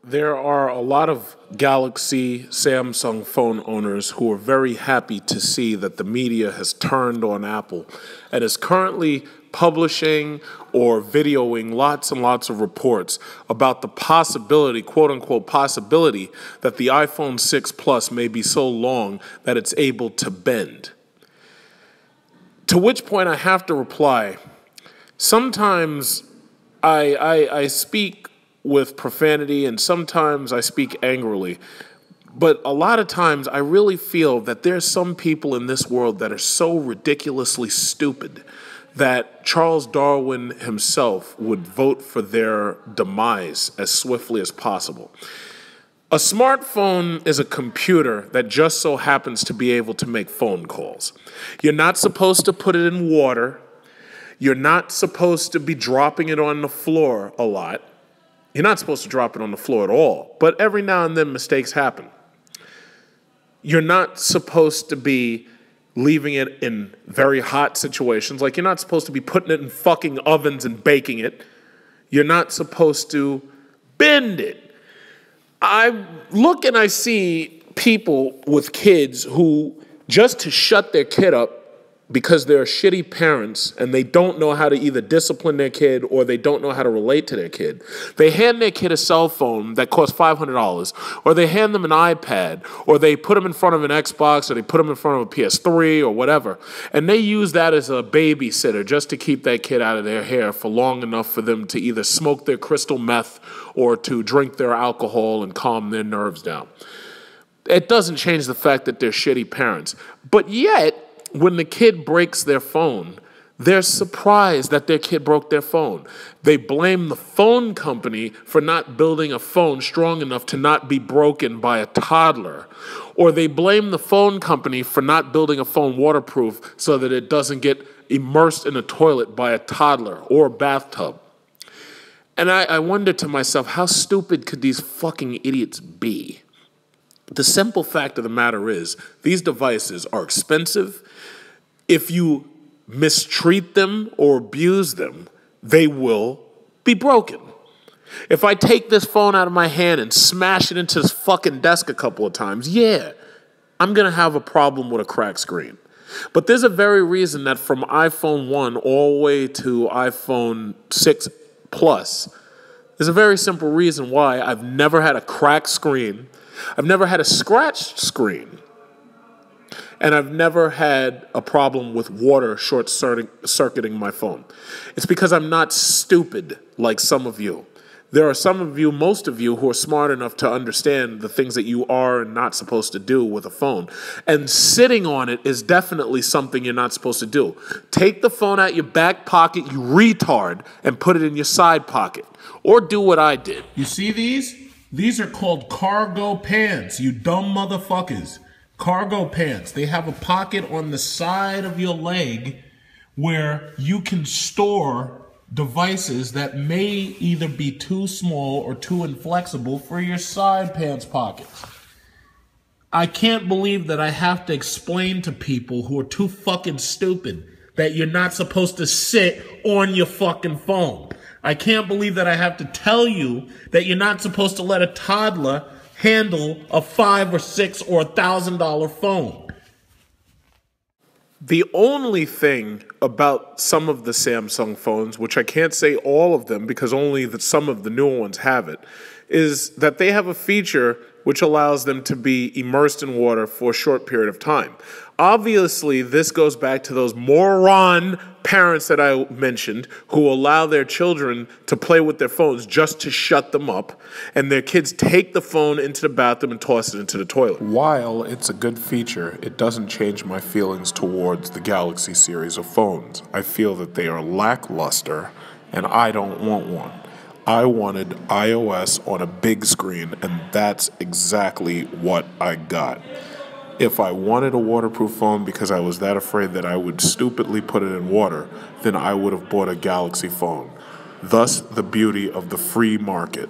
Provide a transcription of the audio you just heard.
There are a lot of Galaxy Samsung phone owners who are very happy to see that the media has turned on Apple and is currently publishing or videoing lots and lots of reports about the possibility, quote unquote possibility, that the iPhone 6 Plus may be so long that it's able to bend. To which point I have to reply, sometimes I speak with profanity and sometimes I speak angrily. But a lot of times I really feel that there's some people in this world that are so ridiculously stupid that Charles Darwin himself would vote for their demise as swiftly as possible. A smartphone is a computer that just so happens to be able to make phone calls. You're not supposed to put it in water. You're not supposed to be dropping it on the floor a lot. You're not supposed to drop it on the floor at all, but every now and then mistakes happen. You're not supposed to be leaving it in very hot situations, like you're not supposed to be putting it in fucking ovens and baking it. You're not supposed to bend it. I look and I see people with kids who, just to shut their kid up, because they're shitty parents and they don't know how to either discipline their kid or they don't know how to relate to their kid, they hand their kid a cell phone that costs $500, or they hand them an iPad, or they put them in front of an Xbox, or they put them in front of a PS3 or whatever, and they use that as a babysitter just to keep that kid out of their hair for long enough for them to either smoke their crystal meth or to drink their alcohol and calm their nerves down. It doesn't change the fact that they're shitty parents. But yet, when the kid breaks their phone, they're surprised that their kid broke their phone. They blame the phone company for not building a phone strong enough to not be broken by a toddler. Or they blame the phone company for not building a phone waterproof so that it doesn't get immersed in a toilet by a toddler or a bathtub. And I wonder to myself, how stupid could these fucking idiots be? The simple fact of the matter is, these devices are expensive. If you mistreat them or abuse them, they will be broken. If I take this phone out of my hand and smash it into this fucking desk a couple of times, yeah, I'm going to have a problem with a cracked screen. But there's a very reason that from iPhone 1 all the way to iPhone 6 Plus, there's a very simple reason why I've never had a cracked screen. I've never had a scratched screen, and I've never had a problem with water short-circuiting my phone. It's because I'm not stupid like some of you. There are some of you, most of you, who are smart enough to understand the things that you are and not supposed to do with a phone. And sitting on it is definitely something you're not supposed to do. Take the phone out your back pocket, you retard, and put it in your side pocket. Or do what I did. You see these? These are called cargo pants, you dumb motherfuckers. Cargo pants. They have a pocket on the side of your leg where you can store devices that may either be too small or too inflexible for your side pants pockets. I can't believe that I have to explain to people who are too fucking stupid that you're not supposed to sit on your fucking phone. I can't believe that I have to tell you that you're not supposed to let a toddler handle a $5 or $6 or $1,000 phone. The only thing about some of the Samsung phones, which I can't say all of them because only some of the newer ones have it, is that they have a feature which allows them to be immersed in water for a short period of time. Obviously, this goes back to those moron parents that I mentioned who allow their children to play with their phones just to shut them up, and their kids take the phone into the bathroom and toss it into the toilet. While it's a good feature, it doesn't change my feelings towards the Galaxy series of phones. I feel that they are lackluster, and I don't want one. I wanted iOS on a big screen, and that's exactly what I got. If I wanted a waterproof phone because I was that afraid that I would stupidly put it in water, then I would have bought a Galaxy phone. Thus, the beauty of the free market.